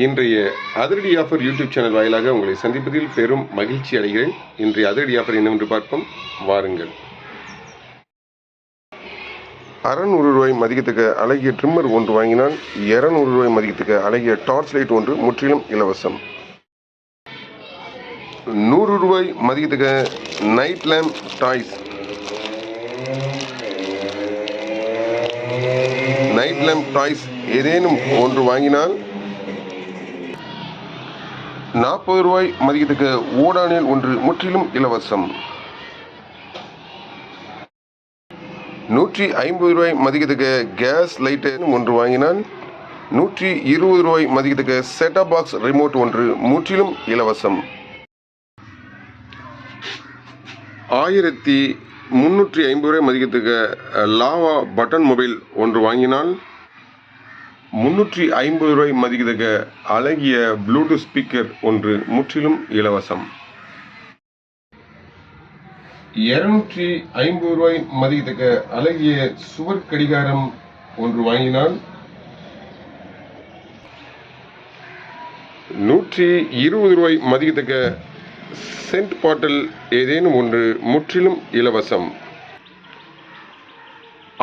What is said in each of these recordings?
இன்றைய அதிரடி offer YouTube channel வாயிலாக உங்களை சந்திப்பதில் பெரும் மகிழ்ச்சி அடைகிறேன். இன்றைய அதிரடி ஆஃபர் என்னவென்று பார்ப்போம், வாருங்கள். 600 ரூபாய் மதிக்கத்தக்க அழகிய ட்ரிம்மர் ஒன்று வாங்கினால் 200 ரூபாய் மதிக்கத்தக்க அழகிய டார்ச் லைட் ஒன்று முற்றிலும் இலவசம். 100 ரூபாய் மதிக்கத்தக்க night lamp toys, night lamp toys ஏதேனும் ஒன்று வாங்கினால் 40 ரூபாய் மதிக்கத்தக்க ஓடானில் ஒன்று முற்றிலும் இலவசம். 150 ரூபாய் மதிக்கத்தக்க கேஸ் லைட் ஒன்று வாங்கினால் 120 ரூபாய் மதிக்கத்தக்க செட்டப் பாக்ஸ் ரிமோட் ஒன்று முற்றிலும் இலவசம். 1350 ரூபாய் மதிக்கத்தக்க லாவா பட்டன் மொபைல் ஒன்று வாங்கினால் 350 ரூபாய் மதிக்கத்தக்க அழகிய ப்ளூடூத் ஸ்பீக்கர் ஒன்று முற்றிலும் இலவசம். 250 ரூபாய் மதிக்கத்தக்க அழகிய சுவர் கடிகாரம் ஒன்று வாங்கினால் 120 ரூபாய் மதிக்கத்தக்க சென்ட் பாட்டில் ஏதேனும் ஒன்று முற்றிலும் இலவசம்.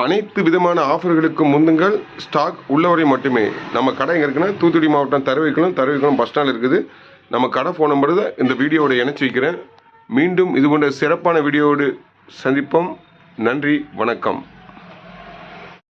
அனைத்து விதமான ஆஃபர்களுக்கும் முந்துங்கள், ஸ்டாக் உள்ளவரை மட்டுமே. நம்ம கடை எங்கே இருக்குன்னா தூத்துக்குடி மாவட்டம் தருவைக்குளம் பஸ் ஸ்டாண்ட் இருக்குது. நம்ம கடை ஃபோன் நம்பர் தான் இந்த வீடியோவோட இணைச்சி வைக்கிறேன். மீண்டும் இது போன்ற சிறப்பான வீடியோவோடு சந்திப்போம். நன்றி, வணக்கம்.